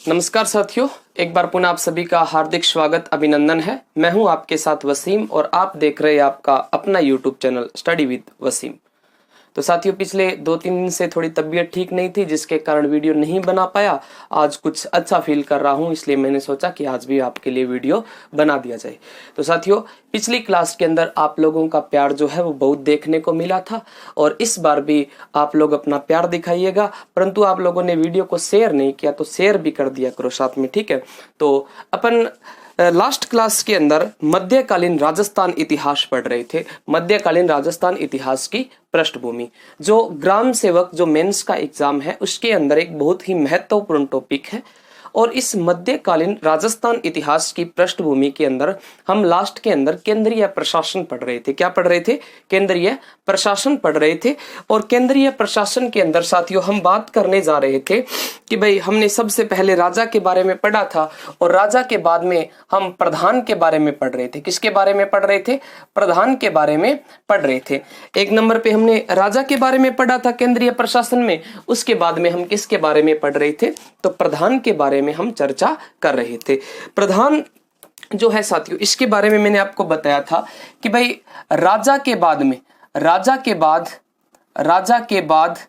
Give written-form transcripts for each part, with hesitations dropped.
नमस्कार साथियों, एक बार पुनः आप सभी का हार्दिक स्वागत अभिनंदन है। मैं हूं आपके साथ वसीम और आप देख रहे हैं आपका अपना YouTube channel study with Wasim. तो साथियों, पिछले 2-3 दिन से थोड़ी तबीयत ठीक नहीं थी, जिसके कारण वीडियो नहीं बना पाया। आज कुछ अच्छा फील कर रहा हूं, इसलिए मैंने सोचा कि आज भी आपके लिए वीडियो बना दिया जाए। तो साथियों, पिछली क्लास के अंदर आप लोगों का प्यार जो है वो बहुत देखने को मिला था और इस बार भी आप लोग अपना प्यार दिखाइएगा। परंतु आप लोगों ने वीडियो को शेयर नहीं किया तो शेयर भी कर दिया करो साथ में, ठीक है। तो अपन लास्ट क्लास के अंदर मध्यकालीन राजस्थान इतिहास पढ़ रहे थे। मध्यकालीन राजस्थान इतिहास की पृष्ठभूमि, जो ग्राम सेवक जो मेंस का एग्जाम है उसके अंदर एक बहुत ही महत्वपूर्ण टॉपिक है। और इस मध्यकालीन राजस्थान इतिहास की पृष्ठभूमि के अंदर हम लास्ट के अंदर केंद्रीय प्रशासन पढ़ रहे थे। क्या पढ़ रहे थे? केंद्रीय प्रशासन पढ़ रहे थे। और केंद्रीय प्रशासन के अंदर साथियों हम बात करने जा रहे थे कि भाई हमने सबसे पहले राजा के बारे में पढ़ा था और राजा के बाद में हम प्रधान के बारे में पढ़ रहे थे। किसके बारे में पढ़ रहे थे? प्रधान के बारे में पढ़ रहे थे। एक नंबर पे हमने राजा के बारे में पढ़ा था केंद्रीय प्रशासन में। उसके बाद में हम किसके बारे में पढ़ रहे थे? तो प्रधान के बारे में हम चर्चा कर रहे थे। प्रधान जो है साथियों, इसके बारे में मैंने आपको बताया था कि भाई राजा के बाद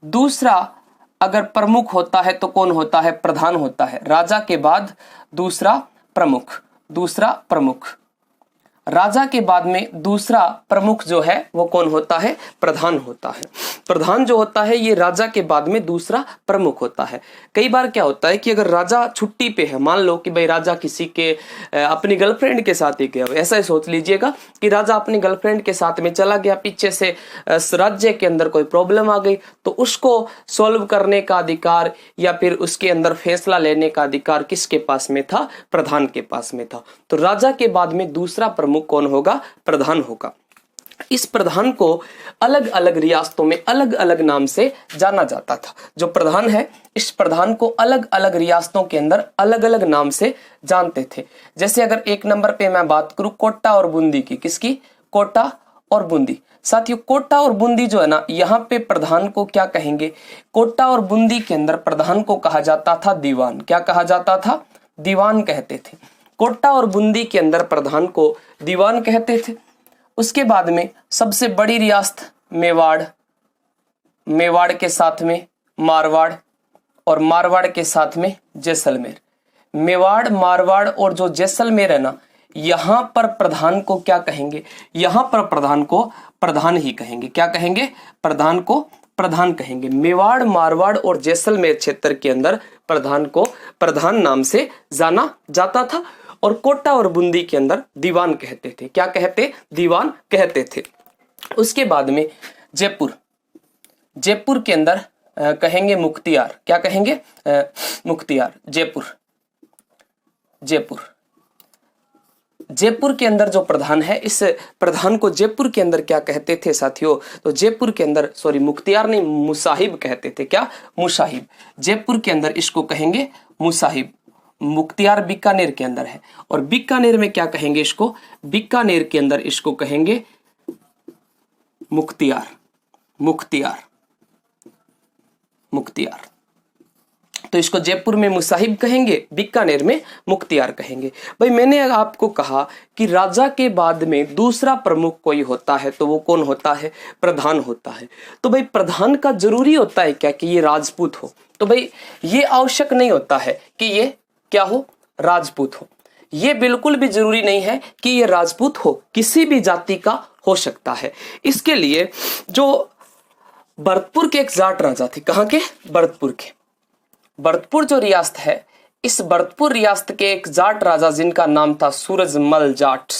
दूसरा अगर प्रमुख होता है तो कौन होता है? प्रधान होता है। राजा के बाद दूसरा प्रमुख। राजा के बाद में दूसरा प्रमुख जो है वो कौन होता है? प्रधान होता है। प्रधान जो होता है ये राजा के बाद में दूसरा प्रमुख होता है। कई बार क्या होता है कि अगर राजा छुट्टी पे है, मान लो कि भाई राजा किसी के अपनी गर्लफ्रेंड के साथ ही गया हो, ऐसा ही सोच लीजिएगा कि राजा अपनी गर्लफ्रेंड के साथ में चला गया, पीछे से राज्य के अंदर कोई प्रॉब्लम आ गई तो उसको सॉल्व करने का अधिकार या फिर उसके अंदर फैसला लेने का अधिकार किसके पास में था? प्रधान के पास में था। तो राजा के बाद में दूसरा प्रमुख कौन होगा? प्रधान होगा। इस प्रधान को अलग अलग रियासतों में अलग अलग नाम से जाना जाता था। जो प्रधान है, इस प्रधान को अलग अलग रियासतों के अंदर अलग अलग नाम से जानते थे। जैसे अगर एक नंबर पे मैं बात करूं कोटा और बूंदी की, किसकी? कोटा और बूंदी। साथियों, कोटा और बूंदी जो है ना, यहाँ पे प्रधान को क्या कहेंगे? कोटा और बूंदी के अंदर प्रधान को कहा जाता था दीवान। क्या कहा जाता था? दीवान कहते थे। कोटा और बूंदी के अंदर प्रधान को दीवान कहते थे। उसके बाद में सबसे बड़ी रियासत मेवाड़ के साथ में मारवाड़ और मारवाड़ के साथ में जैसलमेर। मेवाड़, मारवाड़ और जो जैसलमेर है ना, यहां पर प्रधान को क्या कहेंगे? यहां पर प्रधान को प्रधान ही कहेंगे। क्या कहेंगे? प्रधान को प्रधान कहेंगे। मेवाड़, मारवाड़ और जैसलमेर क्षेत्र के अंदर प्रधान को प्रधान नाम से जाना जाता था। और कोटा और बूंदी के अंदर दीवान कहते थे। क्या कहते? दीवान कहते थे। उसके बाद में जयपुर के अंदर कहेंगे मुख्तियार। क्या कहेंगे? मुख्तियार। जयपुर के अंदर जो प्रधान है, इस प्रधान को जयपुर के अंदर क्या कहते थे साथियों? तो जयपुर के अंदर मुख्तियार नहीं, मुसाहिब कहते थे। क्या? मुसाहिब। जयपुर के अंदर इसको कहेंगे मुसाहिब। मुख्तियार बीकानेर के अंदर है। और बीकानेर में क्या कहेंगे इसको? बीकानेर के अंदर इसको कहेंगे मुख्तियार। तो इसको जयपुर में मुसाहिब कहेंगे, बीकानेर में मुख्तियार कहेंगे। भाई मैंने आपको कहा कि राजा के बाद में दूसरा प्रमुख कोई होता है तो वो कौन होता है? प्रधान होता है। तो भाई प्रधान का जरूरी होता है क्या कि ये राजपूत हो? तो भाई ये आवश्यक नहीं होता है कि ये क्या हो? राजपूत हो। ये बिल्कुल भी जरूरी नहीं है कि ये राजपूत हो, किसी भी जाति का हो सकता है। इसके लिए जो भरतपुर के एक जाट राजा थे, कहाँ के? भरतपुर के। भरतपुर जो रियासत है, इस भरतपुर रियासत के एक जाट राजा जिनका नाम था सूरजमल जाट।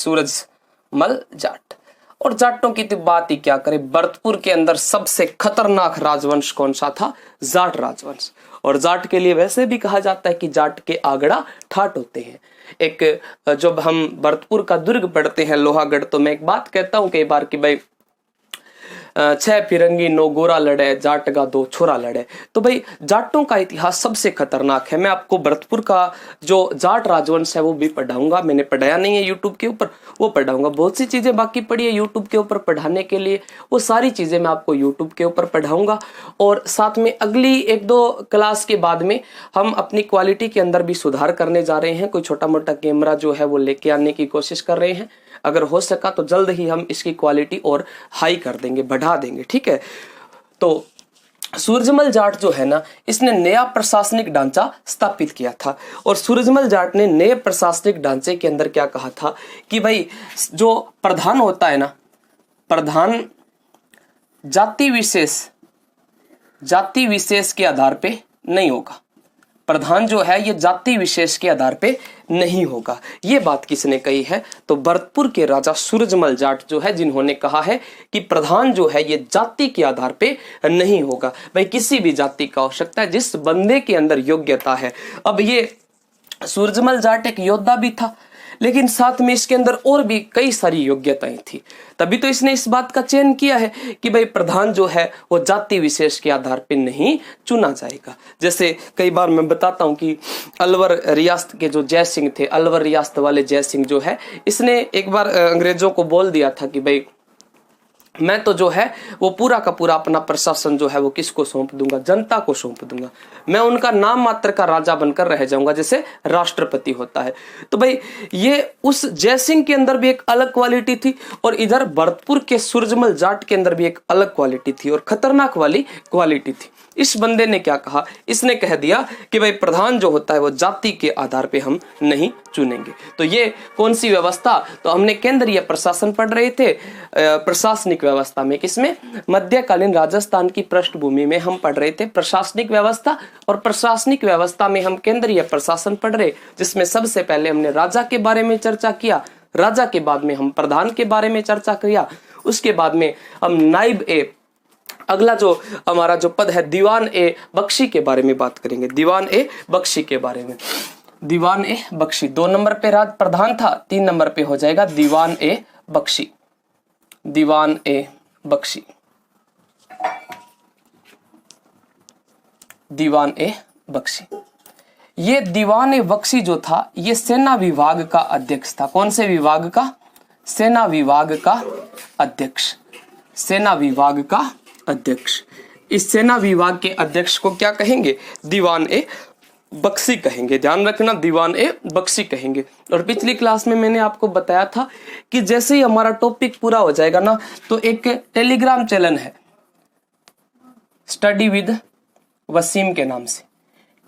और जाटों की तो बात ही क्या करें, भरतपुर के अंदर सबसे खतरनाक राजवंश कौन सा था? जाट राजवंश। और जाट के लिए वैसे भी कहा जाता है कि जाट के आगड़ा ठाट होते हैं। एक जब हम भरतपुर का दुर्ग पढ़ते हैं लोहागढ़, तो मैं एक बात कहता हूं कई बार कि भाई 6 फिरंगी 9 गोरा लड़े, जाट का 2 छोरा लड़े। तो भाई जाटों का इतिहास सबसे खतरनाक है। मैं आपको भरतपुर का जो जाट राजवंश है वो भी पढ़ाऊंगा, मैंने पढ़ाया नहीं है यूट्यूब के ऊपर, वो पढ़ाऊंगा। बहुत सी चीजें बाकी पड़ी है यूट्यूब के ऊपर पढ़ाने के लिए, वो सारी चीजें मैं आपको यूट्यूब के ऊपर पढ़ाऊंगा। और साथ में अगली 1-2 क्लास के बाद में हम अपनी क्वालिटी के अंदर भी सुधार करने जा रहे हैं। कोई छोटा मोटा कैमरा जो है वो लेके आने की कोशिश कर रहे हैं, अगर हो सका तो जल्द ही हम इसकी क्वालिटी और हाई कर देंगे, बढ़ा देंगे, ठीक है। तो सूरजमल जाट जो है ना, इसने नया प्रशासनिक ढांचा स्थापित किया था। और सूरजमल जाट ने नए प्रशासनिक ढांचे के अंदर क्या कहा था कि भाई जो प्रधान होता है ना, प्रधान जाति विशेष के आधार पे नहीं होगा। प्रधान जो है ये जाति विशेष के आधार पे नहीं होगा। ये बात किसने कही है? तो भरतपुर के राजा सूरजमल जाट जो है, जिन्होंने कहा है कि प्रधान जो है ये जाति के आधार पे नहीं होगा। भाई किसी भी जाति का हो सकता है, जिस बंदे के अंदर योग्यता है। अब ये सूरजमल जाट एक योद्धा भी था, लेकिन साथ में इसके अंदर और भी कई सारी योग्यताएं थी। तभी तो इसने इस बात का चयन किया है कि भाई प्रधान जो है वो जाति विशेष के आधार पे नहीं चुना जाएगा। जैसे कई बार मैं बताता हूं कि अलवर रियासत के जो जय सिंह थे, अलवर रियासत वाले जय सिंह जो है, इसने एक बार अंग्रेजों को बोल दिया था कि भाई मैं तो जो है वो पूरा का पूरा अपना प्रशासन जो है वो किसको सौंप दूंगा? जनता को सौंप दूंगा। मैं उनका नाम मात्र का राजा बनकर रह जाऊंगा, जैसे राष्ट्रपति होता है। तो भाई ये उस जयसिंह के अंदर भी एक अलग क्वालिटी थी, और इधर भरतपुर के सूरजमल जाट के अंदर भी एक अलग क्वालिटी थी, और खतरनाक वाली क्वालिटी थी। इस बंदे ने क्या कहा? इसने कह दिया कि भाई प्रधान जो होता है वो जाति के आधार पे हम नहीं चुनेंगे। तो ये कौन सी व्यवस्था? तो हमने केंद्रीय प्रशासन पढ़ रहे थे प्रशासनिक व्यवस्था में। किसमें? मध्यकालीन राजस्थान की पृष्ठभूमि में हम पढ़ रहे थे प्रशासनिक व्यवस्था, और प्रशासनिक व्यवस्था में हम केंद्रीय प्रशासन पढ़ रहे, जिसमें सबसे पहले हमने राजा के बारे में चर्चा किया, राजा के बाद में हम प्रधान के बारे में चर्चा किया, उसके बाद में हम नाइब ए, अगला जो हमारा जो पद है दीवान ए बख्शी के बारे में बात करेंगे। दीवान ए बख्शी के बारे में, दीवान ए बख्शी 2 नंबर पे राज प्रधान था, 3 नंबर पे हो जाएगा दीवान ए बख्शी। दीवान ए बख्शी, दीवान ए बख्शी। ये दीवान ए बख्शी जो था ये सेना विभाग का अध्यक्ष था। कौन से विभाग का? सेना विभाग का अध्यक्ष। सेना विभाग का अध्यक्ष। इस सेना विभाग के अध्यक्ष को क्या कहेंगे? दीवान ए बख्शी कहेंगे। ध्यान रखना, दीवान ए बख्शी कहेंगे। और पिछली क्लास में मैंने आपको बताया था कि जैसे ही हमारा टॉपिक पूरा हो जाएगा ना, तो एक टेलीग्राम चैनल है स्टडी विद वसीम के नाम से।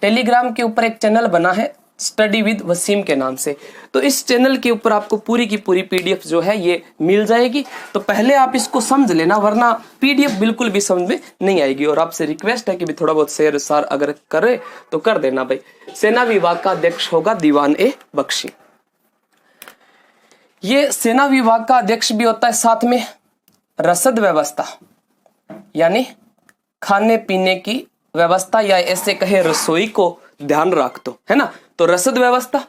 टेलीग्राम के ऊपर एक चैनल बना है स्टडी विद वसीम के नाम से। तो इस चैनल के ऊपर आपको पूरी की पूरी पीडीएफ जो है ये मिल जाएगी। तो पहले आप इसको समझ लेना, वरना पीडीएफ बिल्कुल भी समझ में नहीं आएगी। और आपसे रिक्वेस्ट है कि भी थोड़ा बहुत शेयर सार अगर करे तो कर देना भाई। सेना विभाग का अध्यक्ष होगा दीवान ए बख्शी। ये सेना विभाग का अध्यक्ष भी होता है। साथ में रसद व्यवस्था यानी खाने पीने की व्यवस्था, या ऐसे कहे रसोई को ध्यान रख दो, है ना। तो रसद व्यवस्था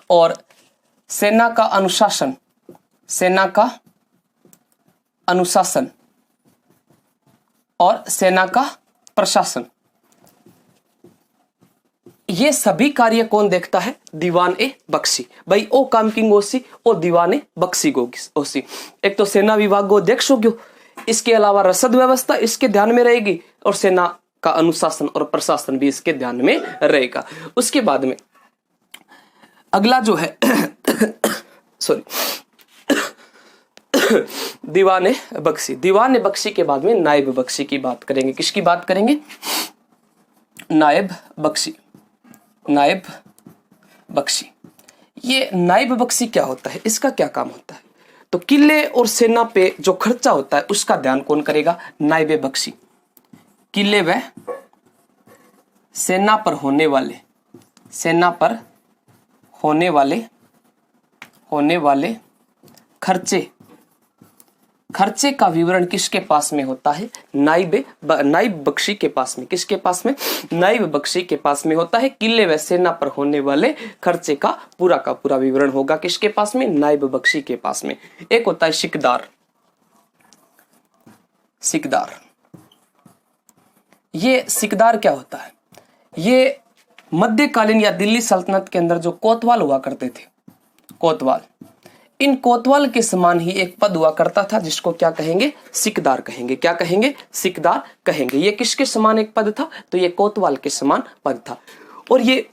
और सेना का अनुशासन, सेना का अनुशासन और सेना का प्रशासन, ये सभी कार्य कौन देखता है? दीवान ए बख्शी। भाई ओ काम किंग ओसी और दीवान ए बख्शी गो ओसी। एक तो सेना विभाग को अध्यक्ष हो गयो, इसके अलावा रसद व्यवस्था इसके ध्यान में रहेगी, और सेना का अनुशासन और प्रशासन भी इसके ध्यान में रहेगा। उसके बाद में अगला जो है सॉरी दीवान ए बख्शी। दीवान ए बख्शी के बाद में नायब बख्शी की बात करेंगे। किसकी बात करेंगे? नायब बख्शी। नायब बख्शी, ये नायब बख्शी क्या होता है? इसका क्या काम होता है? तो किले और सेना पे जो खर्चा होता है उसका ध्यान कौन करेगा? नायब बख्शी। किले व सेना पर होने वाले, सेना पर होने वाले खर्चे, खर्चे का विवरण किसके पास में होता है? नायब बख्शी के पास में। किसके पास में? नायब बख्शी के पास में होता है। किले व सेना पर होने वाले खर्चे का पूरा विवरण होगा किसके पास में? नायब बख्शी के पास में। एक होता है सिकदार, सिकदार। ये सिकदार क्या होता है? ये मध्यकालीन या दिल्ली सल्तनत के अंदर जो कोतवाल हुआ करते थे, कोतवाल, इन कोतवाल के समान ही एक पद हुआ करता था जिसको क्या कहेंगे? सिकदार कहेंगे। क्या कहेंगे? सिकदार कहेंगे। ये किसके समान एक पद था? तो ये कोतवाल के समान पद था। और ये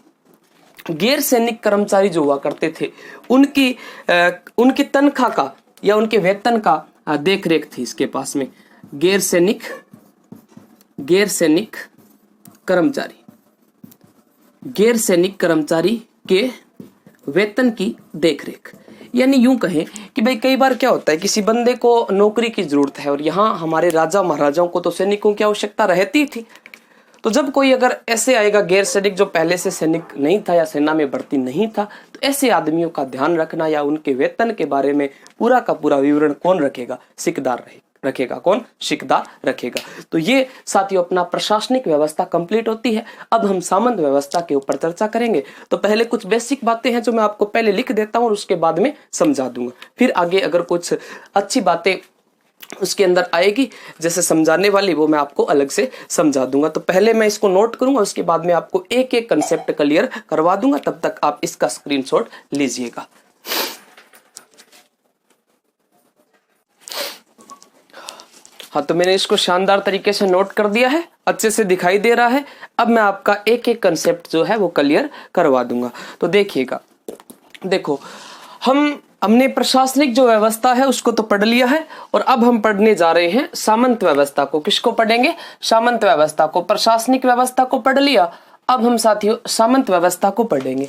गैर सैनिक कर्मचारी जो हुआ करते थे उनकी तनख्वाह का या उनके वेतन का देख रेख थी इसके पास में। गैर सैनिक कर्मचारी, गैर सैनिक कर्मचारी के वेतन की देखरेख। यानी यूं कहें कि भाई कई बार क्या होता है, किसी बंदे को नौकरी की जरूरत है और यहाँ हमारे राजा महाराजाओं को तो सैनिकों की आवश्यकता रहती थी। तो जब कोई अगर ऐसे आएगा गैर सैनिक जो पहले से सैनिक नहीं था या सेना में भर्ती नहीं था, तो ऐसे आदमियों का ध्यान रखना या उनके वेतन के बारे में पूरा का पूरा विवरण कौन रखेगा? सिकदार रखेगा। कौन? सिकदार रखेगा। तो ये साथियों अपना प्रशासनिक व्यवस्था कंप्लीट होती है। अब हम सामंत व्यवस्था के ऊपर चर्चा करेंगे। तो पहले कुछ बेसिक बातें हैं जो मैं आपको पहले लिख देता हूं और उसके बाद में समझा दूंगा। फिर आगे अगर कुछ अच्छी बातें उसके अंदर आएगी जैसे समझाने वाली, वो मैं आपको अलग से समझा दूंगा। तो पहले मैं इसको नोट करूंगा, उसके बाद में आपको एक एक कंसेप्ट क्लियर करवा दूंगा। तब तक आप इसका स्क्रीनशॉट लीजिएगा। हाँ, तो मैंने इसको शानदार तरीके से नोट कर दिया है, अच्छे से दिखाई दे रहा है। अब मैं आपका एक एक कंसेप्ट जो है वो क्लियर करवा दूंगा। तो देखिएगा, देखो हमने प्रशासनिक जो व्यवस्था है उसको तो पढ़ लिया है और अब हम पढ़ने जा रहे हैं सामंत व्यवस्था को। किसको पढ़ेंगे? सामंत व्यवस्था को। प्रशासनिक व्यवस्था को पढ़ लिया, अब हम साथियों सामंत व्यवस्था को पढ़ेंगे।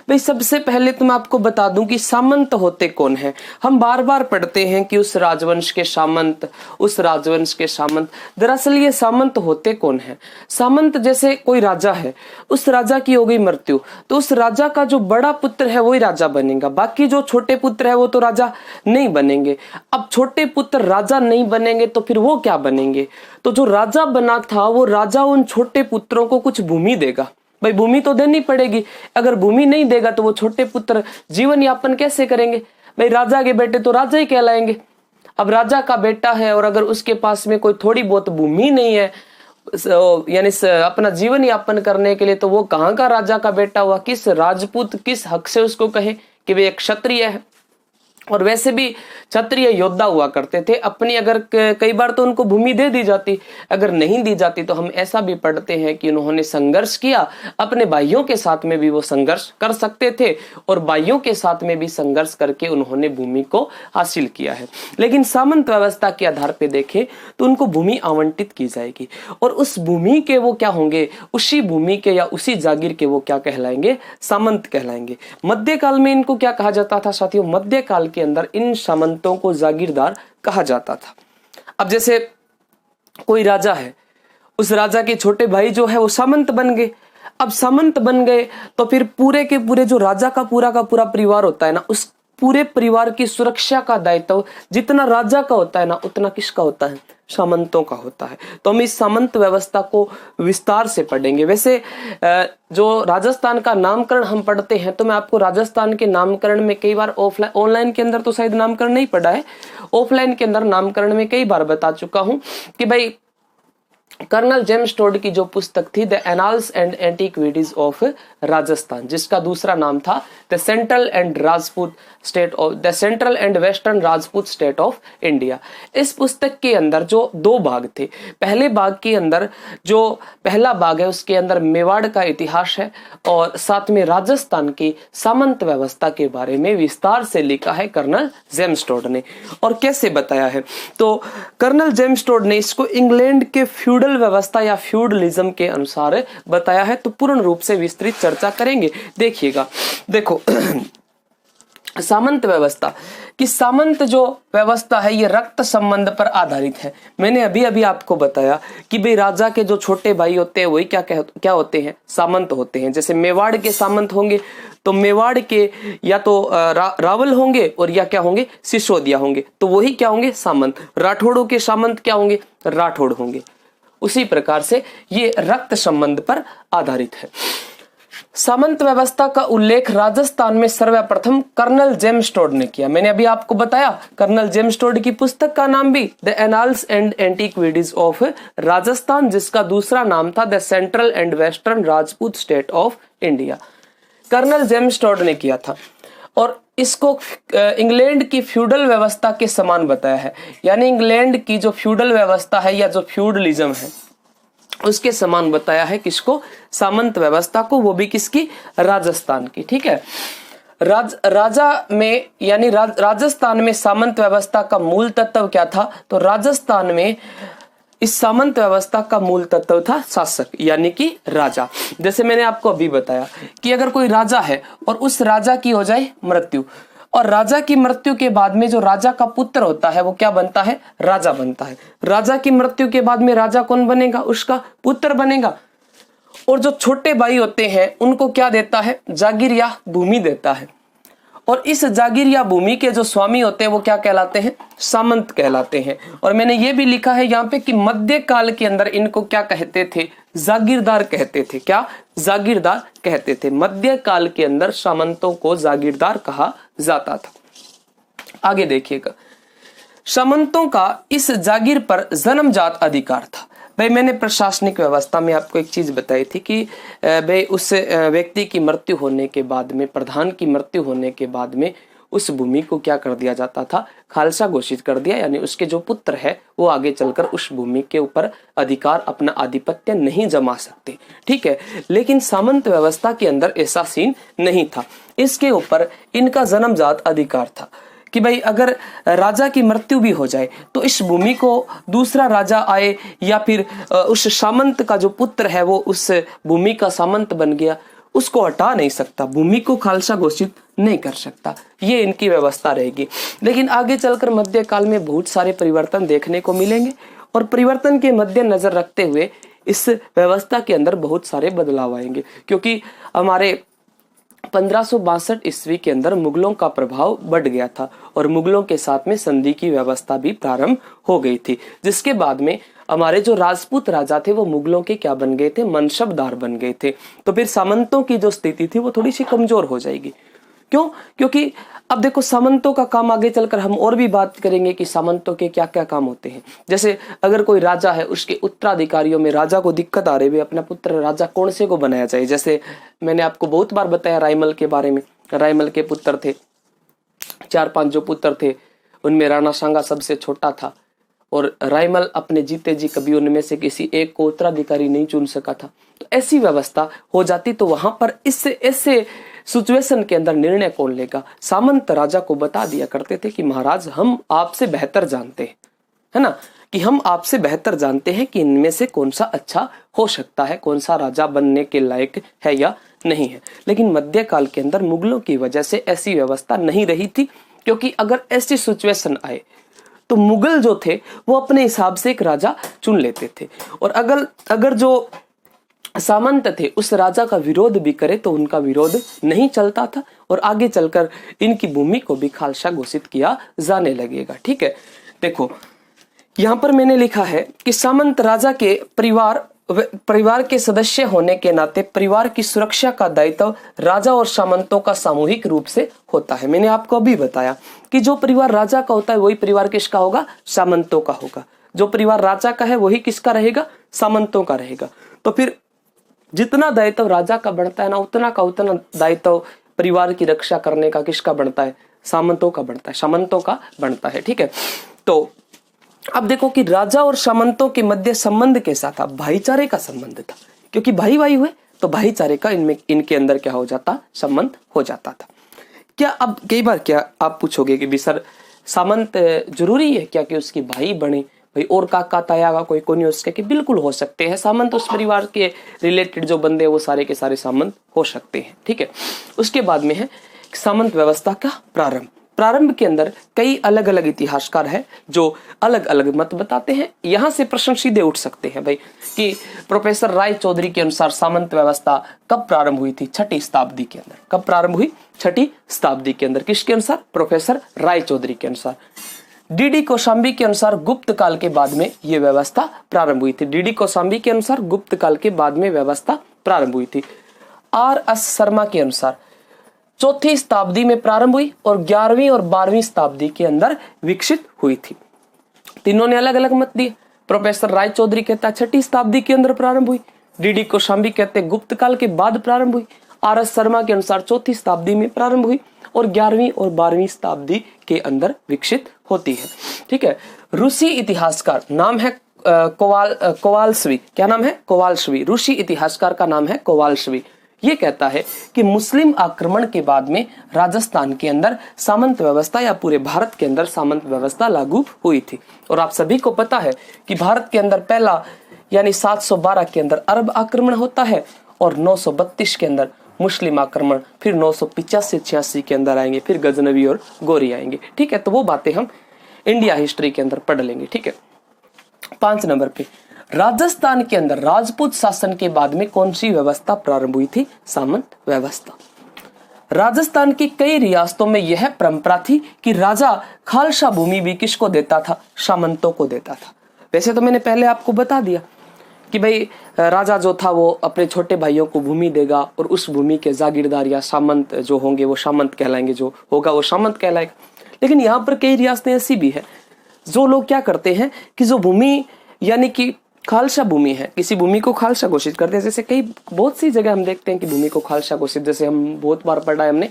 भाई सबसे पहले तो मैं आपको बता दूं कि सामंत होते कौन है। हम बार बार पढ़ते हैं कि उस राजवंश के सामंत, उस राजवंश के सामंत। दरअसल ये सामंत होते कौन है? सामंत जैसे कोई राजा है, उस राजा की हो गई मृत्यु, तो उस राजा का जो बड़ा पुत्र है वही राजा बनेगा, बाकी जो छोटे पुत्र है वो तो राजा नहीं बनेंगे। अब छोटे पुत्र राजा नहीं बनेंगे तो फिर वो क्या बनेंगे? तो जो राजा बना था वो राजा उन छोटे पुत्रों को कुछ भूमि देगा। भाई भूमि तो देनी पड़ेगी, अगर भूमि नहीं देगा तो वो छोटे पुत्र जीवन यापन कैसे करेंगे? भाई राजा के बेटे तो राजा ही कहलाएंगे। अब राजा का बेटा है और अगर उसके पास में कोई थोड़ी बहुत भूमि नहीं है यानी अपना जीवन यापन करने के लिए, तो वो कहाँ का राजा का बेटा हुआ? किस राजपूत, किस हक से उसको कहे कि वे एक क्षत्रिय है? और वैसे भी क्षत्रिय योद्धा हुआ करते थे। अपनी अगर कई बार तो उनको भूमि दे दी जाती, अगर नहीं दी जाती तो हम ऐसा भी पढ़ते हैं कि उन्होंने संघर्ष किया, अपने भाइयों के साथ में भी वो संघर्ष कर सकते थे और भाइयों के साथ में भी संघर्ष करके उन्होंने भूमि को हासिल किया है। लेकिन सामंत व्यवस्था के आधार पर देखें तो उनको भूमि आवंटित की जाएगी और उस भूमि के वो क्या होंगे? उसी भूमि के या उसी जागीर के वो क्या कहलाएंगे? सामंत कहलाएंगे। मध्यकाल में इनको क्या कहा जाता था साथियों? मध्यकाल के अंदर इन सामंतों को जागीरदार कहा जाता था। अब जैसे कोई राजा है, उस राजा के छोटे भाई जो है वो सामंत बन गए। अब सामंत बन गए तो फिर पूरे के पूरे जो राजा का पूरा परिवार होता है ना, उस पूरे परिवार की सुरक्षा का दायित्व जितना राजा का होता है ना, उतना किसका होता है? सामंतों का होता है। तो हम इस सामंत व्यवस्था को विस्तार से पढ़ेंगे। वैसे जो राजस्थान का नामकरण हम पढ़ते हैं, तो मैं आपको राजस्थान के नामकरण में कई बार ऑफलाइन, ऑनलाइन के अंदर तो शायद नामकरण नहीं पढ़ा है, ऑफलाइन के अंदर नामकरण में कई बार बता चुका हूं कि भाई कर्नल जेम्स टोड की जो पुस्तक थी the annals and antiquities of Rajasthan, जिसका दूसरा नाम था the central and western Rajput state of India. इस पुस्तक के अंदर जो दो भाग थे, पहले भाग के अंदर जो पहला भाग है उसके अंदर मेवाड़ का इतिहास है और साथ में राजस्थान की सामंत व्यवस्था के बारे में विस्तार से लिखा है कर्नल जेम्स टोड ने। और कैसे बताया है? तो कर्नल जेम्स टोड ने इसको इंग्लैंड के फ्यूडल व्यवस्था या फ्यूडलिज्म के अनुसार बताया है। तो पूर्ण रूप से विस्तृत चर्चा करेंगे। देखिएगा, देखो सामंत व्यवस्था कि सामंत जो व्यवस्था है ये रक्त संबंध पर आधारित है। मैंने अभी अभी आपको बताया कि भाई राजा के जो छोटे भाई होते हैं वही क्या होते हैं? सामंत होते हैं। जैसे मेवाड़ के सामंत होंगे तो मेवाड़ के या तो रावल होंगे और या क्या होंगे? सिसोदिया होंगे, तो वही क्या होंगे? सामंत। राठौड़ों के सामंत क्या होंगे? राठौड़ होंगे। उसी प्रकार से ये रक्त संबंध पर आधारित है। सामंत व्यवस्था का उल्लेख राजस्थान में सर्वप्रथम कर्नल जेम्स टोड ने किया। मैंने अभी आपको बताया कर्नल जेम्स टोड की पुस्तक का नाम भी the annals and antiquities of Rajasthan, जिसका दूसरा नाम था the central and western Rajput state of India. Colonel James Tod ने किया था और इसको इंग्लैंड की फ्यूडल व्यवस्था के समान बताया है, यानी इंग्लैंड की जो फ्यूडल व्यवस्था है या जो फ्यूडलिज्म है उसके समान बताया है। किसको? सामंत व्यवस्था को, वो भी किसकी? राजस्थान की। ठीक है, राजा में यानी राजस्थान में सामंत व्यवस्था का मूल तत्व क्या था? तो राजस्थान में इस सामंत व्यवस्था का मूल तत्व था शासक, यानी कि राजा। जैसे मैंने आपको अभी बताया कि अगर कोई राजा है और उस राजा की हो जाए मृत्यु, और राजा की मृत्यु के बाद में जो राजा का पुत्र होता है वो क्या बनता है? राजा बनता है। राजा की मृत्यु के बाद में राजा कौन बनेगा? उसका पुत्र बनेगा। और जो छोटे भाई होते हैं उनको क्या देता है? जागीर या भूमि देता है। और इस जागीर या भूमि के जो स्वामी होते हैं वो क्या कहलाते हैं? सामंत कहलाते हैं। और मैंने ये भी लिखा है यहाँ पे कि मध्य काल के अंदर इनको क्या कहते थे? जागीरदार कहते थे। क्या? जागीरदार कहते थे। मध्य काल के अंदर सामंतों को जागीरदार कहा जाता था। आगे देखिएगा, सामंतों का इस जागीर पर जन्मजात अधिकार था। भाई मैंने प्रशासनिक व्यवस्था में आपको एक चीज बताई थी कि भाई उस व्यक्ति की मृत्यु होने के बाद में, प्रधान की मृत्यु होने के बाद में उस भूमि को क्या कर दिया जाता था? खालसा घोषित कर दिया, यानी उसके जो पुत्र है वो आगे चलकर उस भूमि के ऊपर अधिकार, अपना आधिपत्य नहीं जमा सकते। ठीक है, लेकिन सामंत व्यवस्था के अंदर ऐसा सीन नहीं था। इसके ऊपर इनका जन्मजात अधिकार था कि भाई अगर राजा की मृत्यु भी हो जाए तो इस भूमि को दूसरा राजा आए या फिर उस सामंत का जो पुत्र है वो उस भूमि का सामंत बन गया, उसको हटा नहीं सकता, भूमि को खालसा घोषित नहीं कर सकता। ये इनकी व्यवस्था रहेगी। लेकिन आगे चलकर मध्यकाल में बहुत सारे परिवर्तन देखने को मिलेंगे और परिवर्तन के मद्देनजर रखते हुए इस व्यवस्था के अंदर बहुत सारे बदलाव आएंगे, क्योंकि हमारे 1562 ईस्वी के अंदर मुगलों का प्रभाव बढ़ गया था और मुगलों के साथ में संधि की व्यवस्था भी प्रारंभ हो गई थी, जिसके बाद में हमारे जो राजपूत राजा थे वो मुगलों के क्या बन गए थे? मनसबदार बन गए थे। तो फिर सामंतों की जो स्थिति थी वो थोड़ी सी कमजोर हो जाएगी। क्यों? क्योंकि अब देखो सामंतों का काम, आगे चलकर हम और भी बात करेंगे कि सामंतों के क्या क्या काम होते हैं। जैसे अगर कोई राजा है, उसके उत्तराधिकारियों में राजा को दिक्कत आ रही है, अपना पुत्र राजा कौन से को बनाया जाए। जैसे मैंने आपको बहुत बार बताया रायमल के बारे में। रायमल के पुत्र थे 4-5 जो पुत्र थे उनमें राणा सांगा सबसे छोटा था और रायमल अपने जीते जी कभी उनमें से किसी एक को उत्तराधिकारी नहीं चुन सका था। तो ऐसी व्यवस्था हो जाती तो वहां पर इससे ऐसे सिचुएशन के अंदर निर्णय कौन लेगा? सामंत राजा को बता दिया करते थे कि महाराज हम आपसे बेहतर जानते हैं, है ना, कि हम आपसे बेहतर जानते हैं कि इनमें से कौन सा अच्छा हो सकता है, कौन सा राजा बनने के लायक है या नहीं है। लेकिन मध्यकाल के अंदर मुगलों की वजह से ऐसी व्यवस्था नहीं रही थी, क्योंकि अगर ऐसी सिचुएशन आए तो मुगल जो थे वो अपने हिसाब से एक राजा चुन लेते थे और अगर जो सामंत थे उस राजा का विरोध भी करे तो उनका विरोध नहीं चलता था और आगे चलकर इनकी भूमि को भी खालसा घोषित किया जाने लगेगा। ठीक है, देखो यहाँ पर मैंने लिखा है कि सामंत राजा के परिवार के सदस्य होने के नाते परिवार की सुरक्षा का दायित्व राजा और सामंतों का सामूहिक रूप से होता है। मैंने आपको अभी बताया कि जो परिवार राजा का होता है वही परिवार किसका होगा? सामंतों का होगा। जो परिवार राजा का है वही किसका रहेगा? सामंतों का रहेगा। तो फिर जितना दायित्व राजा का बढ़ता है ना, उतना दायित्व परिवार की रक्षा करने का किसका बढ़ता है? सामंतों का बढ़ता है, सामंतों का बढ़ता है। ठीक है, तो अब देखो कि राजा और सामंतों के मध्य संबंध कैसा था? भाईचारे का संबंध था, क्योंकि भाई भाई हुए तो भाईचारे का इनके अंदर क्या हो जाता? संबंध हो जाता था। क्या अब कई बार क्या आप पूछोगे कि भी सर सामंत जरूरी है क्या कि उसकी भाई बने? भाई और काका ताया का कोई नहीं हो सके? कि बिल्कुल हो सकते हैं। सामंत उस परिवार के रिलेटेड जो बंदे वो सारे के सारे सामंत हो सकते हैं। ठीक है, उसके बाद में है सामंत व्यवस्था का प्रारंभ के अंदर कई अलग अलग इतिहासकार हैं जो अलग अलग मत बताते हैं। यहां से प्रश्न सीधे उठ सकते हैं भाई कि प्रोफेसर राय चौधरी के अनुसार सामंत व्यवस्था कब प्रारंभ हुई थी? 6ठी शताब्दी के अंदर। कब प्रारंभ हुई? 6ठी शताब्दी के अंदर। किसके अनुसार? प्रोफेसर राय चौधरी के अनुसार। डीडी कौशाम्बी के अनुसार गुप्त काल के बाद में यह व्यवस्था प्रारंभ हुई थी। डीडी कौशाम्बी के अनुसार गुप्त काल के बाद में व्यवस्था प्रारंभ हुई थी। R.S. शर्मा के अनुसार चौथी शताब्दी में प्रारंभ हुई और 11वीं और 12वीं शताब्दी के अंदर विकसित हुई थी। तीनों ने अलग अलग मत दिए। प्रोफेसर राय चौधरी कहता है छठी शताब्दी के अंदर प्रारंभ हुई। डी.डी. कोशाम्बी कहते हैं गुप्त काल के बाद प्रारंभ हुई। R.S. शर्मा के अनुसार चौथी शताब्दी में प्रारंभ हुई और 11वीं और 12वीं शताब्दी के अंदर विकसित होती है। ठीक है। रूसी इतिहासकार नाम है कोवालस्वी। क्या नाम है? कोवालस्वी। रूसी इतिहासकार का नाम है कोवालस्वी। ये कहता है कि मुस्लिम आक्रमण के बाद में राजस्थान के अंदर सामंत व्यवस्था या पूरे भारत के अंदर सामंत व्यवस्था लागू हुई थी। और आप सभी को पता है कि भारत के अंदर पहला यानी 712 के अंदर अरब आक्रमण होता है और 932 के अंदर मुस्लिम आक्रमण, फिर 985-86 के अंदर आएंगे, फिर गजनवी और गोरी आएंगे। ठीक है। तो वो बातें हम इंडिया हिस्ट्री के अंदर पढ़ लेंगे। ठीक है। 5 नंबर पे राजस्थान के अंदर राजपूत शासन के बाद में कौन सी व्यवस्था प्रारंभ हुई थी? सामंत व्यवस्था। राजस्थान की कई रियासतों में यह परंपरा थी कि राजा खालसा भूमि भी किसको देता था? सामंतों को देता था। वैसे तो मैंने पहले आपको बता दिया कि भाई राजा जो था वो अपने छोटे भाइयों को भूमि देगा और उस भूमि के जागीरदार या सामंत जो होंगे वो सामंत कहलाएंगे, जो होगा वो सामंत कहलाएगा। लेकिन यहाँ पर कई रियासतें ऐसी भी है जो लोग क्या करते हैं कि जो भूमि यानी कि खालसा भूमि है, किसी भूमि को खालसा घोषित करते हैं। जैसे बहुत सी जगह हम देखते हैं कि भूमि को खालसा घोषित, जैसे हम बहुत बार पढ़ा है हमने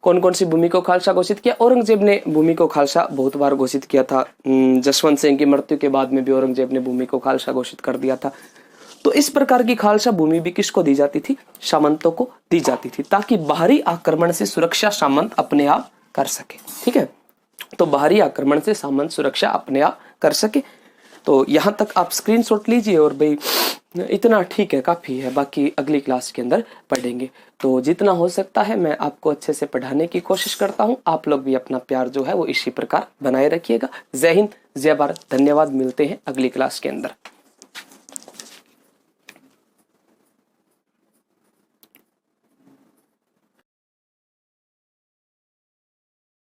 कौन कौन सी भूमि को खालसा घोषित किया। औरंगजेब ने भूमि को खालसा बहुत बार घोषित किया था। जसवंत सिंह की मृत्यु के बाद में भी औरंगजेब ने भूमि को खालसा घोषित कर दिया था। तो इस प्रकार की खालसा भूमि भी किसको दी जाती थी? सामंतों को दी जाती थी, ताकि बाहरी आक्रमण से सुरक्षा सामंत अपने आप कर सके। ठीक है। तो बाहरी आक्रमण से सामंत सुरक्षा अपने आप कर सके। तो यहाँ तक आप स्क्रीनशॉट लीजिए और भाई इतना ठीक है, काफ़ी है। बाकी अगली क्लास के अंदर पढ़ेंगे। तो जितना हो सकता है मैं आपको अच्छे से पढ़ाने की कोशिश करता हूँ। आप लोग भी अपना प्यार जो है वो इसी प्रकार बनाए रखिएगा। जय हिंद, जय भारत। धन्यवाद। मिलते हैं अगली क्लास के अंदर।